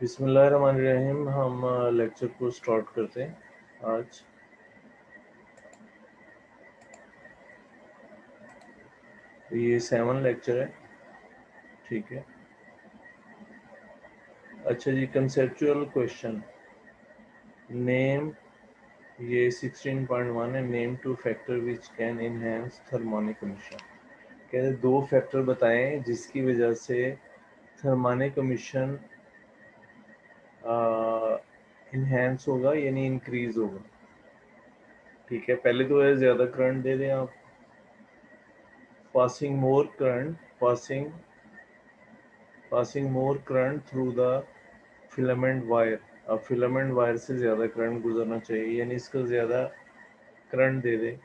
बिस्मिल्लाहिर्रहमानिर्रहीम। हम लेक्चर को स्टार्ट करते हैं आज। ये 7 लेक्चर है, ठीक है। अच्छा जी, कंसेप्चुअल क्वेश्चन। नेम, ये 16.1 है। Name 2 factor which can enhance thermionic emission. कहते हैं 2 फैक्टर बताएं जिसकी वजह से थर्मोनिक एमिशन इनहेंस होगा, यानी इंक्रीज होगा। ठीक है, पहले तो है ज़्यादा करंट दे दें आप। Passing more current, passing more current through the filament wire. अब फिलामेंट वायर से ज़्यादा करंट गुजरना चाहिए, यानी इसका ज़्यादा करंट दे दे।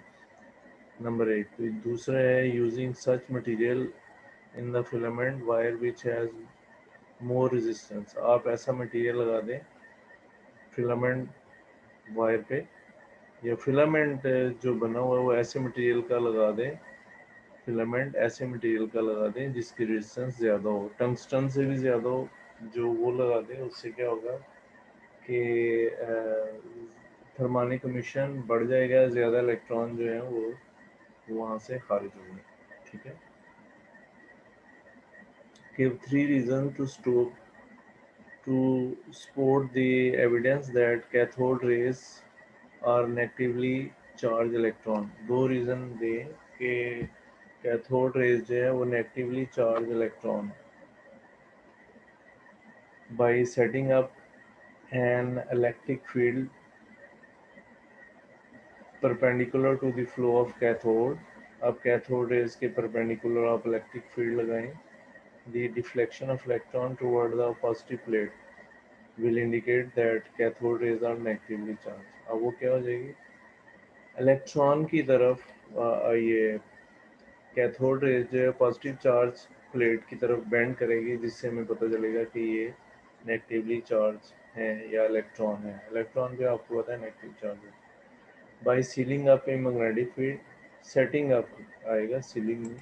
नंबर 8। तो दूसरा है using such material in the filament wire which has more resistance. आप ऐसा मटेरियल लगा दें फिलामेंट वायर पे, या फिलामेंट जो बना हुआ है वो ऐसे मटेरियल का लगा दें, फिलामेंट ऐसे मटेरियल का लगा दें जिसकी रेजिस्टेंस ज़्यादा हो, टंगस्टन से भी ज़्यादा हो। जो वो लगा दें, उससे क्या होगा कि थर्मोनिक एमिशन बढ़ जाएगा, ज़्यादा इलेक्ट्रॉन जो है वो वहाँ से खारिज होंगे। ठीक है। Give 3 reason to support the evidence that cathode rays are negatively charged electron। 2 reason दें कि कैथोड रेज जो है वो negatively charge electron. By setting up an electric field perpendicular to the flow of cathode. अब cathode rays के perpendicular आप electric field लगाएं। The deflection of electron toward the positive plate will indicate that cathode rays are negatively charge. अब वो क्या हो जाएगी, electron की तरफ ये कैथोड रेज जो है पॉजिटिव चार्ज प्लेट की तरफ बेंड करेगी, जिससे हमें पता चलेगा कि ये नेगेटिवली चार्ज है या इलेक्ट्रॉन है। इलेक्ट्रॉन पे आपको पता है नेगेटिव चार्ज है। By sealing up a magnetic field, setting up आएगा सीलिंग में।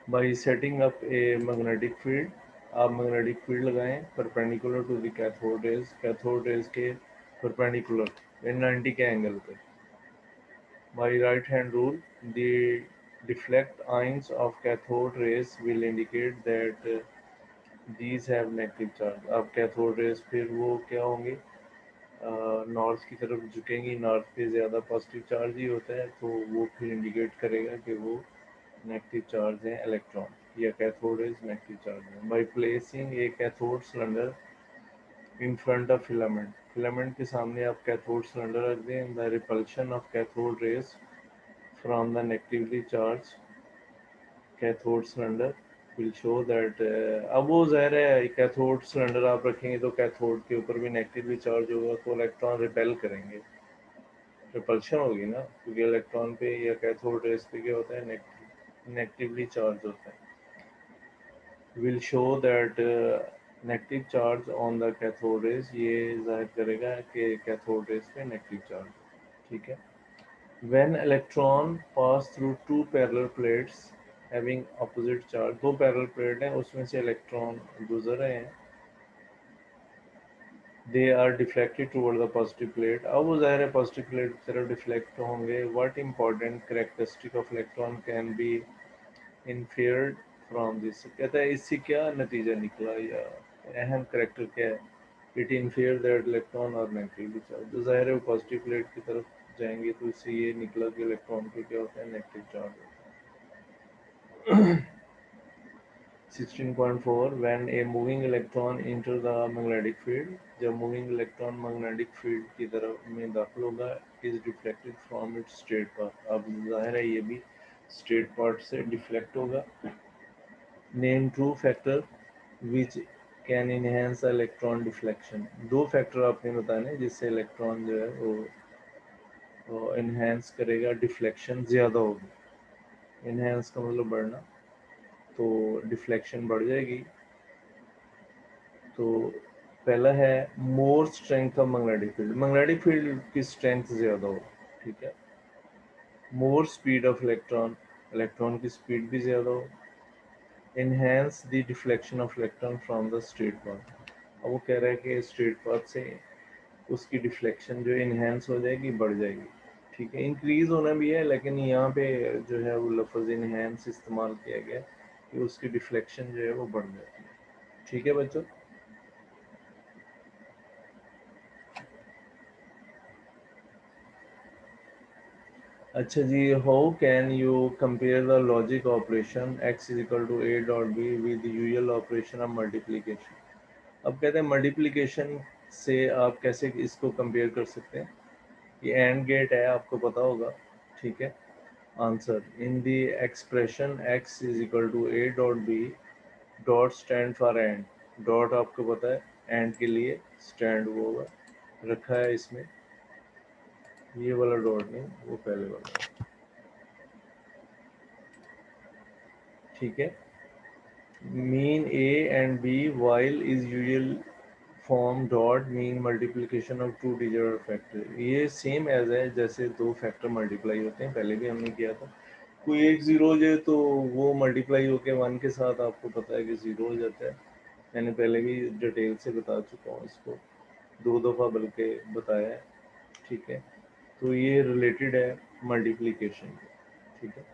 By setting up a magnetic field, आप मैग्नेटिक फील्ड लगाएं perpendicular to the cathode rays के परपेंडिकुलर 90 के एंगल पे। By right hand rule, the deflect ions of cathode rays will indicate that these have negative charge। अब cathode raise फिर वो क्या होंगे, नॉर्थ की तरफ झुकेंगी, नॉर्थ पे ज़्यादा पॉजिटिव चार्ज ही होता है, तो वो फिर इंडिकेट करेगा कि वो नेगेटिव चार्ज है इलेक्ट्रॉन, या कैथोड रेज नेगेटिव चार्ज है। By placing A cathode cylinder in front of filament के सामने आप कैथोड सिलेंडर रख दें, the repulsion of cathode rays from the negatively charge cathode cylinder will show that. अब वो ज़ाहिर है कैथोड सिलेंडर आप रखेंगे तो कैथोड के ऊपर भी नेगेटिवली चार्ज होगा, तो इलेक्ट्रॉन रिपेल करेंगे, रिपल्शन होगी ना, क्योंकि इलेक्ट्रॉन पे या कैथोड रेज पे क्या होता है, नेगेटिवली चार्ज होता है। Will show that negative charge on the cathode raise, ये जाहिर करेगा कि कैथोड रेज पे नेगेटिव चार्ज। ठीक है। When electron pass through two parallel plates having opposite charge, दो पैरेलल प्लेट हैं उसमें से इलेक्ट्रॉन गुजर रहे हैं, they are deflected toward the positive plate। अब वो ज़ाहिर है पॉजिटिव प्लेट की तरफ डिफ्लेक्ट होंगे। What important characteristic of electron can be inferred from this? कहता है इससे क्या नतीजा निकला या अहम करेक्टर क्या है। It inferred that electron are negatively charged। तो ज़ाहिर है वो पॉजिटिव प्लेट की तरफ जाएंगे, तो इससे ये निकला कि इलेक्ट्रॉन पे क्या होता है, नेगेटिव चार्ज होता है। 16.4 when a moving electron enter the magnetic field, जब मूविंग इलेक्ट्रॉन मैग्नेटिक फील्ड की तरफ में दाखिल होगा, is deflected from its straight path। अब जाहिर है ये भी स्ट्रेट पार्ट से डिफ्लेक्ट होगा। Name true factor which can enhance electron deflection. दो फैक्टर आपने बताने जिससे इलेक्ट्रॉन जो है वो इनहेंस करेगा, डिफ्लेक्शन ज़्यादा होगी। इनहेंस का मतलब बढ़ना, तो डिफ्लेक्शन बढ़ जाएगी। तो पहला है मोर स्ट्रेंथ ऑफ मैग्नेटिक फील्ड की स्ट्रेंथ ज़्यादा हो। ठीक है। More speed of electron, electron की स्पीड भी ज़्यादा हो। Enhance the deflection of electron from the straight path. अब वो कह रहा है कि स्ट्रेट पाथ से उसकी डिफ्लेक्शन जो इनहेंस हो जाएगी, बढ़ जाएगी। ठीक है, इंक्रीज होना भी है, लेकिन यहाँ पे जो है वो लफ्ज़ इनहेंस इस्तेमाल किया गया कि उसकी डिफ्लेक्शन जो है वो बढ़ जाती है। ठीक है बच्चों। अच्छा जी, how can you compare the logic operation x is equal to a dot b with usual operation of multiplication. अब कहते हैं मल्टीप्लिकेशन से आप कैसे इसको कंपेयर कर सकते हैं। ये एंड गेट है, आपको पता होगा। ठीक है, answer in the expression x is equal to a dot b, dot stand for and. Dot आपको पता है एंड के लिए स्टैंड वो होगा, रखा है इसमें, ये वाला डॉट नहीं, वो पहले वाला। ठीक है, mean a and b while is usual form dot mean multiplication of two digit और factor। ये सेम एज है जैसे दो फैक्टर मल्टीप्लाई होते हैं, पहले भी हमने किया था। कोई एक जीरो हो जाए तो वो मल्टीप्लाई होके वन के साथ आपको पता है कि जीरो हो जाता है। मैंने पहले भी डिटेल से बता चुका हूँ इसको, दो दफ़ा बल्कि बताया है। ठीक है, तो ये रिलेटेड है मल्टीप्लिकेशन। ठीक है।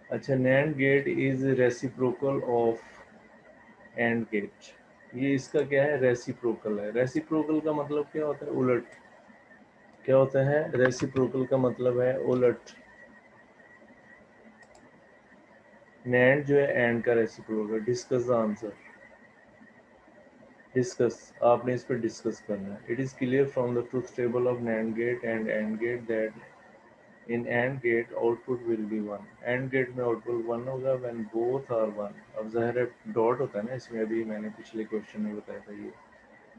अच्छा, NAND gate is reciprocal of AND gate. ये इसका क्या है, रेसिप्रोकल है। रेसिप्रोकल का मतलब क्या होता है, उलट। क्या होता है रेसिप्रोकल का मतलब है उलट। नैंड जो है एंड का reciprocal. Discuss the answer. Discuss, आपने इस पर डिस्कस करना है। It is clear from the truth table of NAND gate and gate that in AND gate output will be one. AND gate में आउटपुट वन होगा when both are one. अब जाहिर है डॉट होता है ना इसमें, अभी मैंने पिछले क्वेश्चन में बताया था ये।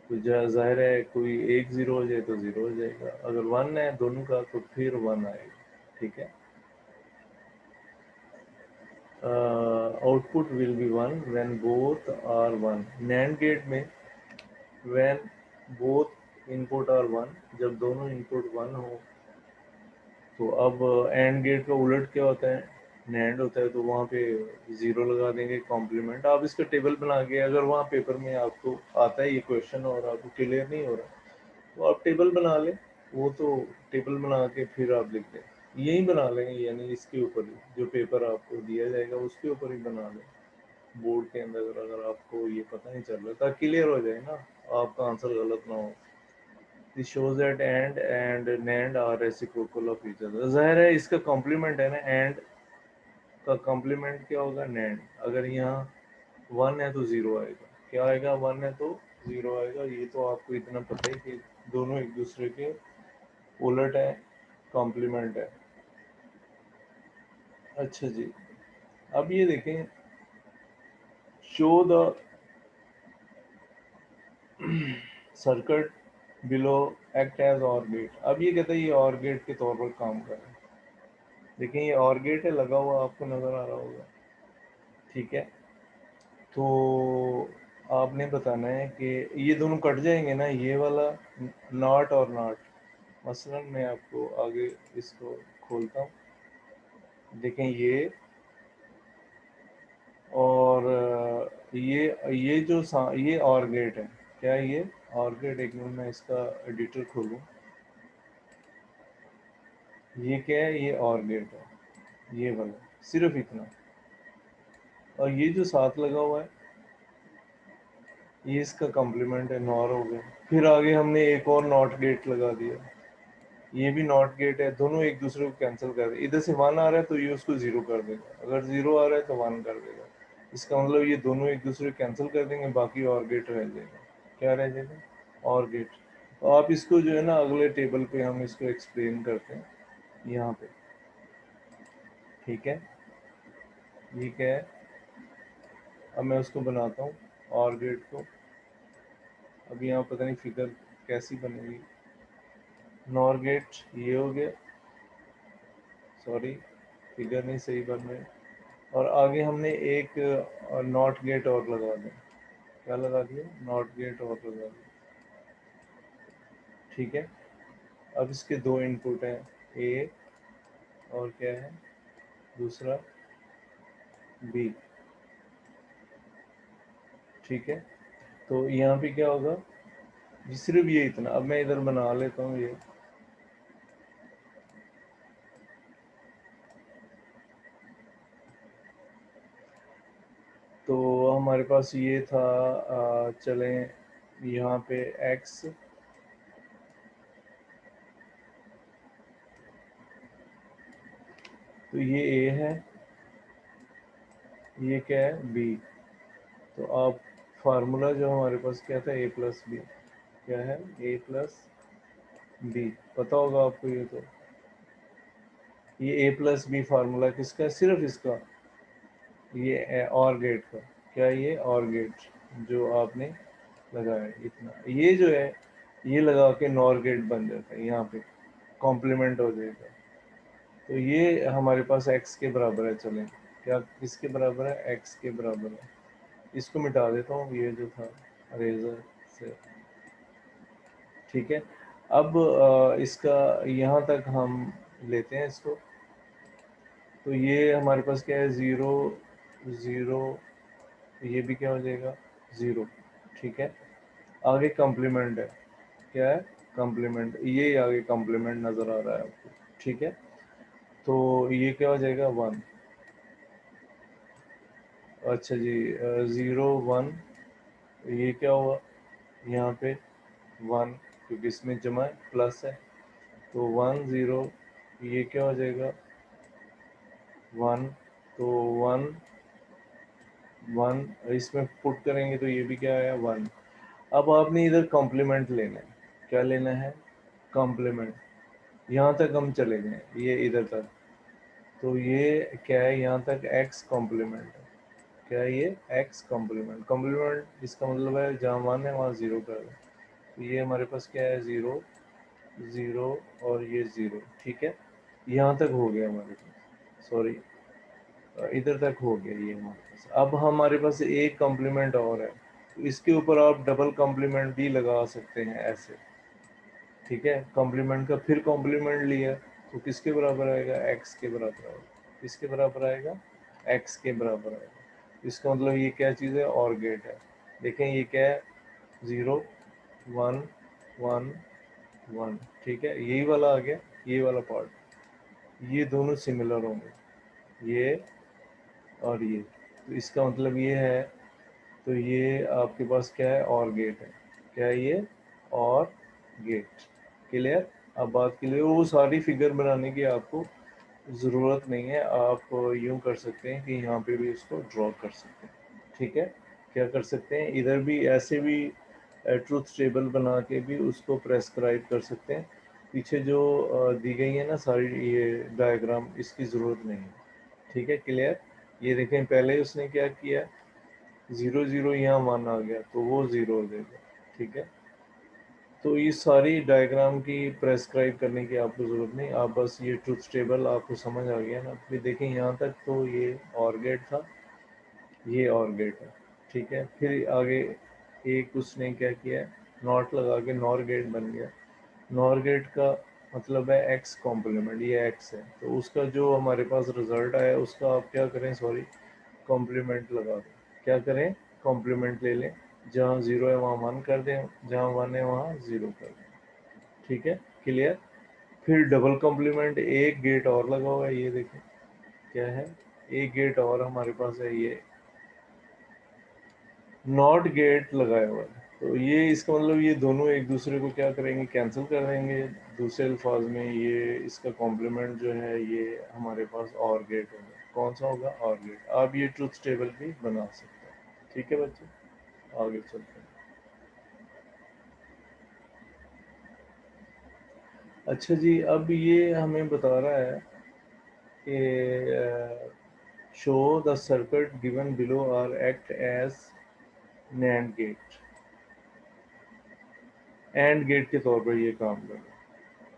तो जाहिर है कोई एक ज़ीरो हो जाए तो ज़ीरो हो जाएगा, अगर वन है दोनों का तो फिर वन आएगा। ठीक है, output will be one when both are one. NAND gate में when both input are one, जब दोनों इनपुट वन हो। तो अब एंड गेट का उलट क्या होता है, नैंड होता है तो वहाँ पे ज़ीरो लगा देंगे कॉम्प्लीमेंट। आप इसका टेबल बना के, अगर वहाँ पेपर में आपको आता है ये क्वेश्चन और आपको क्लियर नहीं हो रहा, तो आप टेबल बना लें। वो तो टेबल बना के फिर आप लिख दें, यही बना लेंगे, यानी इसके ऊपर ही जो पेपर आपको दिया जाएगा उसके ऊपर ही बना लें बोर्ड के अंदर, अगर आपको ये पता नहीं चल रहा, ताकि क्लियर हो जाए ना, आपका आंसर गलत ना हो। This shows that and NAND are reciprocal of each other. जाहिर है इसका कॉम्प्लीमेंट है ना, एंड का कॉम्प्लीमेंट क्या होगा, नैंड। अगर यहाँ वन है तो ज़ीरो आएगा, क्या आएगा, वन है तो ज़ीरो आएगा। ये तो आपको इतना पता है कि दोनों एक दूसरे के उलट है, कॉम्प्लीमेंट है। अच्छा जी, अब ये देखें, show the circuit below act as or gate. अब ये कहता है ये और गेट के तौर पर काम कर रहा है। देखें ये और गेट है लगा हुआ, आपको नज़र आ रहा होगा। ठीक है, तो आपने बताना है कि ये दोनों कट जाएंगे ना, ये वाला नॉट और नॉट। मसलन मैं आपको आगे इसको खोलता हूँ। देखें और ये जो ये और गेट है, क्या ये और गेट, एक मिनट मैं इसका एडिटर खोलूँ। ये क्या है, ये और गेट है, ये वाला, सिर्फ इतना। और ये जो साथ लगा हुआ है ये इसका कॉम्प्लीमेंट है, नॉर हो गया। फिर आगे हमने एक और नॉट गेट लगा दिया, ये भी नॉट गेट है। दोनों एक दूसरे को कैंसिल कर दे, इधर से वन आ रहा है तो ये उसको ज़ीरो कर देगा, अगर ज़ीरो आ रहा है तो वन कर देगा। इसका मतलब ये दोनों एक दूसरे को कैंसिल कर देंगे, बाकी और गेट रह जाएगा। क्या रह जाएगा, और गेट। तो आप इसको जो है ना अगले टेबल पे हम इसको एक्सप्लेन करते हैं यहाँ पे। ठीक है, ये क्या है, अब मैं उसको बनाता हूँ और गेट को। अब यहाँ पता नहीं फिगर कैसी बनेगी। नॉर गेट ये हो गया, सॉरी फिगर नहीं सही बन रही। और आगे हमने एक नॉट गेट और लगा दिया। क्या लगा दिया, नॉट गेट और लगा दिया। ठीक है, अब इसके दो इनपुट हैं, ए और क्या है दूसरा बी। ठीक है, तो यहाँ पे क्या होगा, ये सिर्फ ये इतना। अब मैं इधर बना लेता हूँ ये, तो हमारे पास ये था, चलें यहाँ पे x, तो ये a है, ये क्या है b। तो आप फार्मूला जो हमारे पास क्या था, a प्लस बी, क्या है a प्लस बी, पता होगा आपको ये। तो ये a प्लस बी फार्मूला किसका है, सिर्फ इसका, ये और गेट का, क्या ये और गेट जो आपने लगाया है, इतना ये जो है, ये लगा के नॉर गेट बन जाता है, यहाँ पे कॉम्प्लीमेंट हो जाएगा। तो ये हमारे पास x के बराबर है। चलें, क्या किसके बराबर है, x के बराबर है। इसको मिटा देता हूँ ये जो था अरेजर से। ठीक है, अब इसका यहाँ तक हम लेते हैं इसको, तो ये हमारे पास क्या है, ज़ीरो ज़ीरो, ये भी क्या हो जाएगा ज़ीरो। ठीक है, आगे कॉम्प्लीमेंट है, क्या है कॉम्प्लीमेंट, ये आगे कॉम्प्लीमेंट नज़र आ रहा है आपको। ठीक है, तो ये क्या हो जाएगा वन। अच्छा जी, ज़ीरो वन, ये क्या हुआ यहाँ पे वन, क्योंकि इसमें जमा है प्लस है, तो वन ज़ीरो, ये क्या हो जाएगा वन, तो वन वन, इसमें पुट करेंगे तो ये भी क्या आया वन। अब आपने इधर कॉम्प्लीमेंट लेना है, क्या लेना है कॉम्प्लीमेंट। यहाँ तक हम चले गए, ये इधर तक, तो ये क्या है यहाँ तक एक्स कॉम्प्लीमेंट है, क्या है ये एक्स कॉम्प्लीमेंट। कॉम्प्लीमेंट इसका मतलब है जहाँ वन है वहाँ ज़ीरो कर दो, तो ये हमारे पास क्या है ज़ीरो ज़ीरो और ये ज़ीरो। ठीक है, यहाँ तक हो गया हमारे पास, सॉरी इधर तक हो गया ये हमारे पास। अब हमारे पास एक कॉम्प्लीमेंट और है, तो इसके ऊपर आप डबल कॉम्प्लीमेंट भी लगा सकते हैं ऐसे। ठीक है, कॉम्प्लीमेंट का फिर कॉम्प्लीमेंट लिया, तो किसके बराबर आएगा, एक्स के बराबर आएगा। किसके बराबर आएगा, एक्स के बराबर आएगा। इसका मतलब ये क्या चीज़ है, और गेट है। देखें ये क्या है, ज़ीरो वन वन वन। ठीक है, यही वाला आ गया, ये वाला पार्ट, ये दोनों सिमिलर होंगे, ये और ये। तो इसका मतलब ये है, तो ये आपके पास क्या है, और गेट है, क्या है ये और गेट। क्लियर, अब बात क्लियर। वो सारी फिगर बनाने की आपको ज़रूरत नहीं है, आप यूँ कर सकते हैं कि यहाँ पे भी इसको ड्रॉ कर सकते हैं। ठीक है, क्या कर सकते हैं, इधर भी ऐसे भी ट्रुथ टेबल बना के भी उसको प्रेस्क्राइब कर सकते हैं। पीछे जो दी गई है ना सारी ये डायग्राम, इसकी ज़रूरत नहीं है। ठीक है, क्लियर। ये देखें पहले उसने क्या किया, ज़ीरो ज़ीरो यहाँ वन आ गया, तो वो ज़ीरो हो जाएगा। ठीक है, तो ये सारी डायग्राम की प्रेस्क्राइब करने की आपको ज़रूरत नहीं, आप बस ये ट्रुथ टेबल आपको समझ आ गया ना। फिर देखें यहाँ तक तो ये और गेट था, ये और गेट है। ठीक है, फिर आगे एक उसने क्या किया, नॉट लगा के नॉर गेट बन गया। नॉर गेट का मतलब है एक्स कॉम्प्लीमेंट, ये एक्स है, तो उसका जो हमारे पास रिजल्ट आया उसका आप क्या करें, सॉरी कॉम्प्लीमेंट लगा दें। क्या करें, कॉम्प्लीमेंट ले लें, जहाँ ज़ीरो है वहाँ वन कर दें, जहाँ वन है वहाँ ज़ीरो कर दें। ठीक है, क्लियर। फिर डबल कॉम्प्लीमेंट, एक गेट और लगा हुआ है, ये देखें क्या है, एक गेट और हमारे पास है, ये नॉट गेट लगाया हुआ है। तो ये इसका मतलब ये दोनों एक दूसरे को क्या करेंगे, कैंसिल कर देंगे। दूसरे अल्फाज में ये इसका कॉम्प्लीमेंट जो है ये हमारे पास और गेट होगा। कौन सा होगा, और गेट। आप ये ट्रुथ टेबल भी बना सकते हैं। ठीक है बच्चे, आगे चलते हैं। अच्छा जी, अब ये हमें बता रहा है कि show the circuit given below are act as NAND gate, and gate के तौर पर ये काम करेगा।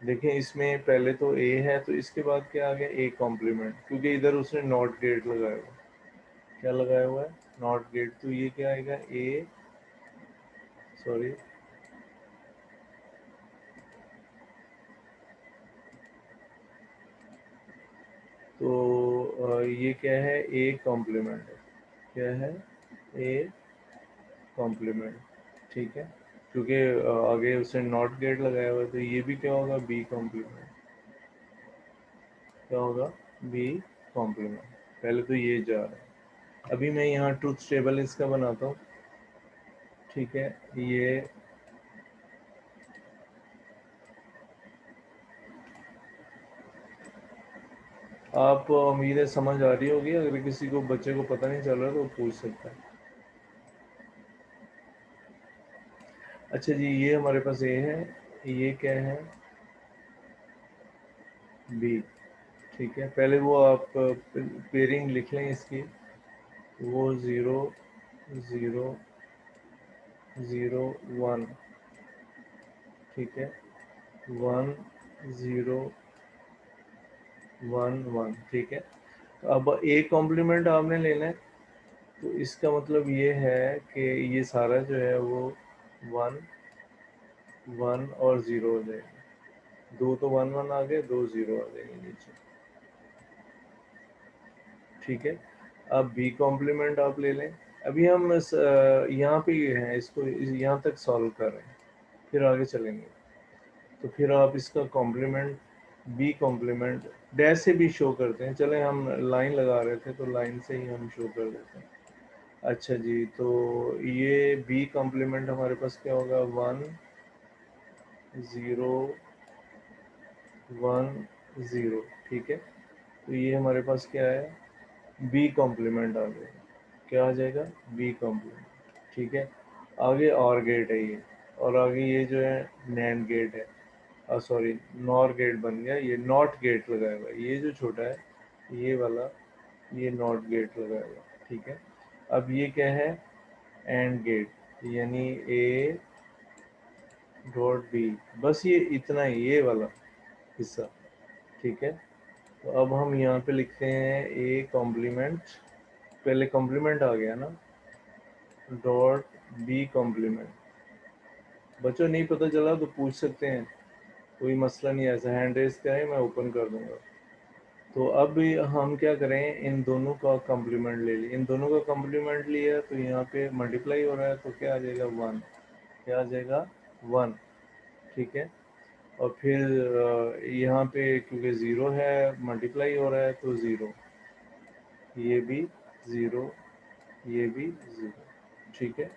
देखिए इसमें पहले तो ए है, तो इसके बाद क्या आ गया, ए कॉम्प्लीमेंट, क्योंकि इधर उसने नॉट गेट लगाया हुआ है। क्या लगाया हुआ है, नॉट गेट, तो ये क्या आएगा, ए, सॉरी ये क्या है, ए कॉम्प्लीमेंट है, क्या है, ए कॉम्प्लीमेंट, ठीक है, क्योंकि आगे उसने नॉट गेट लगाया हुआ है, तो ये भी क्या होगा, बी कॉम्प्लीमेंट, क्या होगा, बी कॉम्प्लीमेंट। पहले तो ये जा रहा है, अभी मैं यहाँ ट्रूथ टेबल इसका बनाता हूँ, ठीक है। ये आप उम्मीद है समझ आ रही होगी, अगर किसी को बच्चे को पता नहीं चल रहा तो पूछ सकता है। अच्छा जी, ये हमारे पास ए है, ये क्या है, बी, ठीक है। पहले वो आप पेयरिंग लिख लें इसकी, वो 0 0 0 1, ठीक है, 1 0 1 1, ठीक है। तो अब ए कॉम्प्लीमेंट आपने लेना है, तो इसका मतलब ये है कि ये सारा जो है वो 1 1 और 0 हो जाएगा, दो तो 1 1 आ गए, दो 0 आ जाएंगे नीचे, ठीक है। अब बी कॉम्प्लीमेंट आप ले लें, अभी हम यहाँ पे ही हैं, इसको यहाँ तक सॉल्व कर रहे हैं, फिर आगे चलेंगे। तो फिर आप इसका कॉम्प्लीमेंट, बी कॉम्प्लीमेंट डैश से भी शो करते हैं, चले हम लाइन लगा रहे थे तो लाइन से ही हम शो कर देते हैं। अच्छा जी, तो ये बी कॉम्प्लीमेंट हमारे पास क्या होगा, 1 0 1 0, ठीक है। तो ये हमारे पास क्या है, बी कॉम्प्लीमेंट आ गया, क्या आ जाएगा, बी कॉम्प्लीमेंट, ठीक है। आगे और गेट है ये, और आगे ये जो है नैंड गेट है, सॉरी नॉर गेट बन गया, ये नॉट गेट लगाया हुआ है, ये जो छोटा है ये वाला, ये नॉट गेट लगाया हुआ है, ठीक है। अब ये क्या है, एंड गेट, यानी ए डॉट बी, बस ये इतना ही, ये वाला हिस्सा, ठीक है। तो अब हम यहाँ पे लिखते हैं ए कॉम्प्लीमेंट, पहले कॉम्प्लीमेंट आ गया ना, डॉट बी कॉम्प्लीमेंट। बच्चों नहीं पता चला तो पूछ सकते हैं, कोई मसला नहीं है, ऐसा हैंड रेस करें मैं ओपन कर दूंगा। तो अब हम क्या करें, इन दोनों का कॉम्प्लीमेंट ले लिया, इन दोनों का कॉम्प्लीमेंट लिया तो यहाँ पे मल्टीप्लाई हो रहा है, तो क्या आ जाएगा, 1, क्या आ जाएगा, 1, ठीक है। और फिर यहाँ पे क्योंकि ज़ीरो है, मल्टीप्लाई हो रहा है तो ज़ीरो, ये भी ज़ीरो, ये भी ज़ीरो, ठीक है,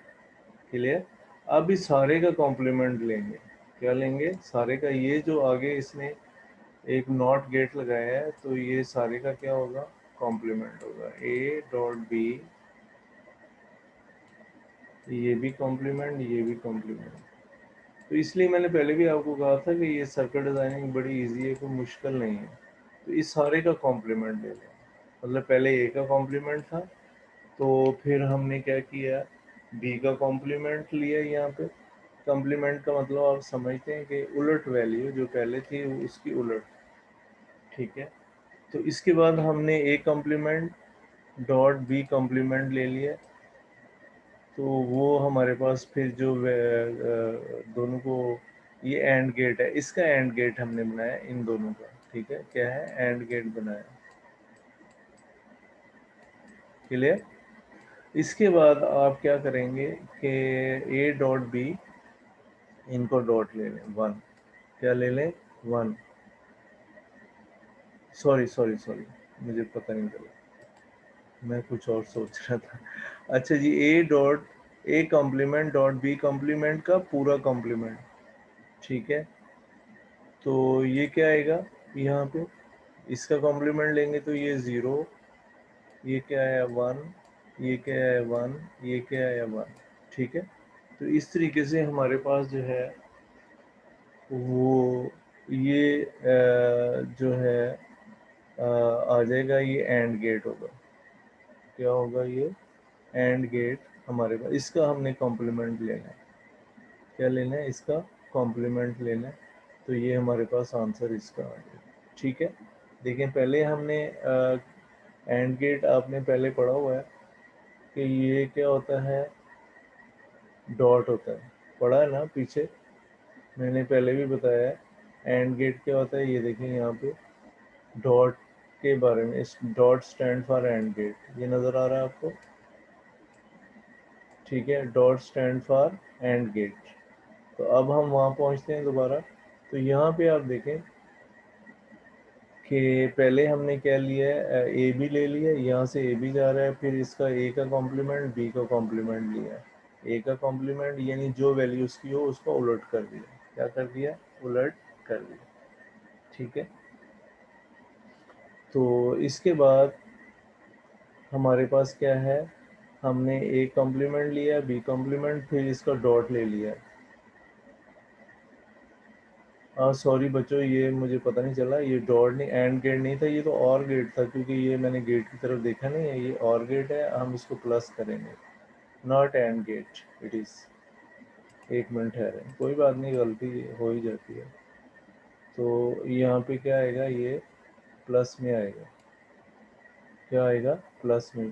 क्लियर। अब इस सारे का कॉम्प्लीमेंट लेंगे, क्या लेंगे, सारे का, ये जो आगे इसने एक नॉट गेट लगाया है, तो ये सारे का क्या होगा, कॉम्प्लीमेंट होगा, ए डॉट बी, ये भी कॉम्प्लीमेंट, ये भी कॉम्प्लीमेंट। तो इसलिए मैंने पहले भी आपको कहा था कि ये सर्किट डिज़ाइनिंग बड़ी इजी है, कोई मुश्किल नहीं है। तो इस सारे का कॉम्प्लीमेंट ले लें, मतलब पहले ए का कॉम्प्लीमेंट था, तो फिर हमने क्या किया, बी का कॉम्प्लीमेंट लिया, यहाँ पे कॉम्प्लीमेंट का मतलब आप समझते हैं कि उलट वैल्यू जो पहले थी उसकी उलट, ठीक है। तो इसके बाद हमने A complement dot B complement ले लिया, तो वो हमारे पास फिर जो दोनों को, ये एंड गेट है, इसका एंड गेट हमने बनाया इन दोनों का, ठीक है, क्या है, एंड गेट बनाया, क्लियर। इसके बाद आप क्या करेंगे कि ए डॉट बी, इनको डॉट ले लें, 1, क्या ले लें, 1, सॉरी सॉरी सॉरी, मुझे पता नहीं चला, मैं कुछ और सोच रहा था। अच्छा जी, A dot, A complement dot B complement का पूरा कॉम्प्लीमेंट, ठीक है। तो ये क्या आएगा, यहाँ पे इसका कॉम्प्लीमेंट लेंगे तो ये 0, ये क्या है, 1, ये क्या है, 1, ये क्या है, 1, ठीक है। तो इस तरीके से हमारे पास जो है वो ये जो है आ जाएगा, ये एंड गेट होगा, क्या होगा, ये एंड गेट हमारे पास, इसका हमने कॉम्प्लीमेंट लेना है, क्या लेना है, इसका कॉम्प्लीमेंट लेना है। तो ये हमारे पास आंसर इसका आ गया, ठीक है। देखें पहले हमने एंड गेट आपने पहले पढ़ा हुआ है कि ये क्या होता है, डॉट होता है, पढ़ा है ना पीछे, मैंने पहले भी बताया है। एंड गेट क्या होता है, ये देखें यहाँ पे डॉट, के बारे में, इस dot stand for and gate, ये नज़र आ रहा है आपको, ठीक है, dot stand for and gate. तो अब हम वहाँ पहुँचते हैं दोबारा। तो यहाँ पे आप देखें कि पहले हमने क्या लिया है, ए बी ले लिया, यहाँ से ए बी जा रहा है, फिर इसका ए का कॉम्प्लीमेंट बी का कॉम्प्लीमेंट लिया, ए का कॉम्प्लीमेंट यानी जो वैल्यू उसकी हो उसको उलट कर दिया, क्या कर दिया, उलट कर दिया, ठीक है। तो इसके बाद हमारे पास क्या है, हमने ए कॉम्प्लीमेंट लिया, बी कॉम्प्लीमेंट, फिर इसका डॉट ले लिया। सॉरी बच्चों, ये मुझे पता नहीं चला, ये डॉट नहीं, एंड गेट नहीं था, ये तो और गेट था, क्योंकि ये मैंने गेट की तरफ देखा नहीं है, ये और गेट है, हम इसको प्लस करेंगे, not and get it is. एक मिनट ठहरे, कोई बात नहीं, गलती हो ही जाती है। तो यहाँ पे क्या आएगा, ये प्लस में आएगा, क्या आएगा, प्लस में।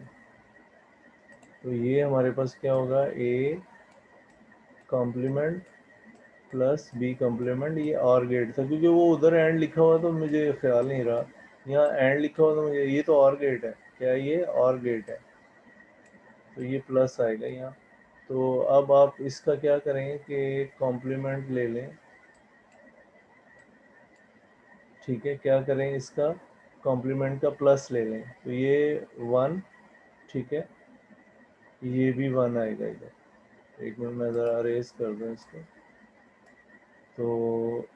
तो ये हमारे पास क्या होगा, A complement plus B complement, ये और गेट था, क्योंकि वो उधर एंड लिखा हुआ तो मुझे ख्याल नहीं रहा, यहाँ एंड लिखा हुआ तो मुझे, ये तो और गेट है, क्या ये और गेट है, तो ये प्लस आएगा यहाँ। तो अब आप इसका क्या करेंगे कि कॉम्प्लीमेंट ले लें, ठीक है, क्या करें, इसका कॉम्प्लीमेंट का प्लस ले लें, तो ये 1, ठीक है, ये भी 1 आएगा इधर। एक मिनट मैं ज़रा अरेज कर दूँ इसको। तो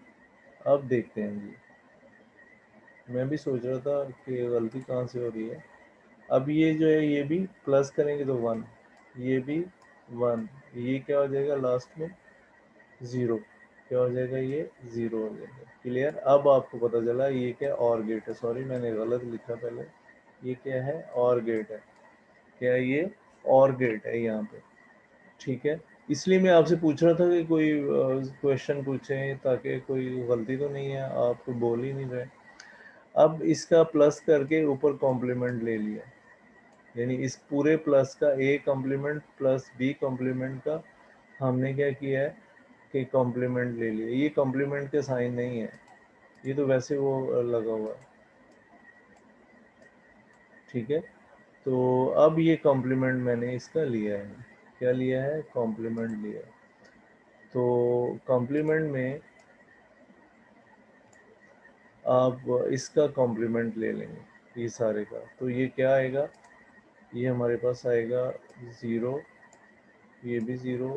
अब देखते हैं जी, मैं भी सोच रहा था कि गलती कहाँ से हो रही है। अब ये जो है, ये भी प्लस करेंगे तो 1, ये भी 1, ये क्या हो जाएगा लास्ट में, 0, क्या हो जाएगा, ये 0 हो जाएगा। क्लियर, अब आपको पता चला ये क्या, और गेट है, सॉरी मैंने गलत लिखा पहले, ये क्या है, और गेट है, क्या ये और गेट है यहाँ पे, ठीक है। इसलिए मैं आपसे पूछ रहा था कि कोई क्वेश्चन पूछें, ताकि कोई गलती तो नहीं है, आप तो बोल ही नहीं रहे। अब इसका प्लस करके ऊपर कॉम्प्लीमेंट ले लिया, यानी इस पूरे प्लस का A complement plus B complement का हमने क्या किया है कि कॉम्प्लीमेंट ले लिया। ये कॉम्प्लीमेंट के साइन नहीं है, ये तो वैसे वो लगा हुआ है, ठीक है। तो अब ये कॉम्प्लीमेंट मैंने इसका लिया है, क्या लिया है, कॉम्प्लीमेंट लिया है। तो कॉम्प्लीमेंट में आप इसका कॉम्प्लीमेंट ले लेंगे, ये सारे का, तो ये क्या आएगा, ये हमारे पास आएगा 0, ये भी 0,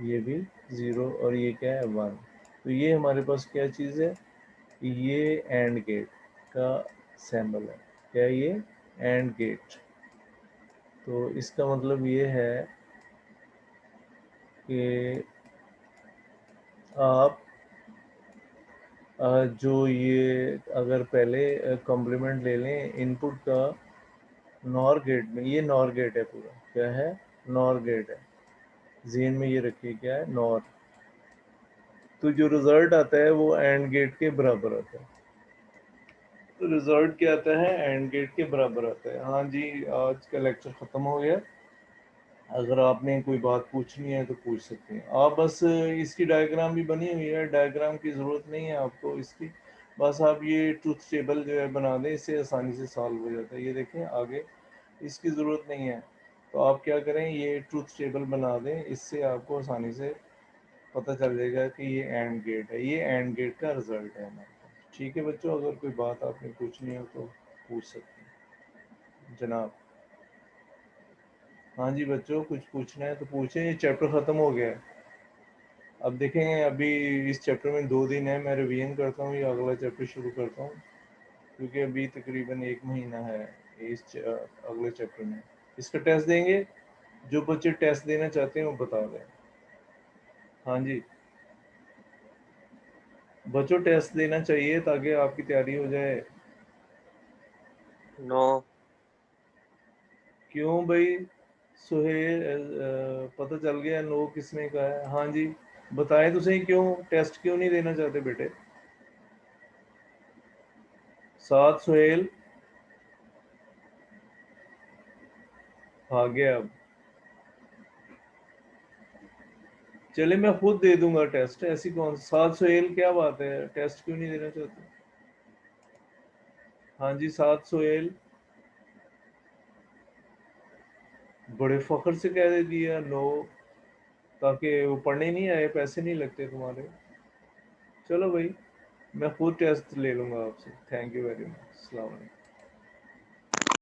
ये भी 0, और ये क्या है, 1। तो ये हमारे पास क्या चीज़ है, ये एंड गेट का सिंबल है, क्या ये, एंड गेट। तो इसका मतलब ये है कि आप जो ये अगर पहले कॉम्प्लीमेंट ले लें इनपुट का नॉर गेट में, ये नॉर गेट है पूरा, क्या है, नॉर गेट है, ज़हन में ये रखिए, क्या है, नॉर। तो जो रिजल्ट आता है वो एंड गेट के बराबर आता है, तो रिजल्ट क्या आता है, एंड गेट के बराबर आता है। हाँ जी, आज का लेक्चर ख़त्म हो गया, अगर आपने कोई बात पूछनी है तो पूछ सकते हैं आप, बस इसकी डायग्राम भी बनी हुई है, डायग्राम की ज़रूरत नहीं है आपको इसकी, बस आप ये ट्रुथ टेबल जो है बना दें, इससे आसानी से सॉल्व हो जाता है। ये देखें आगे, इसकी ज़रूरत नहीं है, तो आप क्या करें, ये ट्रुथ टेबल बना दें, इससे आपको आसानी से पता चल जाएगा कि ये एंड गेट है, ये एंड गेट का रिजल्ट है हमारे पास। ठीक है बच्चों, अगर कोई बात आपने पूछनी हो तो पूछ सकते हैं जनाब। हाँ जी बच्चों, कुछ पूछना है तो पूछें, ये चैप्टर ख़त्म हो गया है। अब देखें, अभी इस चैप्टर में 2 दिन है, मैं रिवीजन करता हूँ या अगला चैप्टर शुरू करता हूँ, क्योंकि अभी तकरीबन 1 महीना है अगले चैप्टर में। इसका टेस्ट देंगे, जो बच्चे टेस्ट देना चाहते हैं वो बता दें। हाँ जी बच्चों, टेस्ट देना चाहिए ताकि आपकी तैयारी हो जाए। नो। क्यों भाई, सुहेल, पता चल गया नो किसने कहा है, हाँ जी बताएं तो सही, क्यों टेस्ट क्यों नहीं देना चाहते बेटे, साथ सुहेल भाग गया। अब चले मैं खुद दे दूंगा टेस्ट, ऐसी कौन, साथ सुहेल क्या बात है, टेस्ट क्यों नहीं देना चाहते, हाँ जी, 7 सोहेल। बड़े फख्र से कह दिया नो, ताकि वो पढ़ने नहीं आए, पैसे नहीं लगते तुम्हारे। चलो भाई, मैं खुद टेस्ट ले लूँगा आपसे। Thank you very much. अस्सलाम वालेकुम।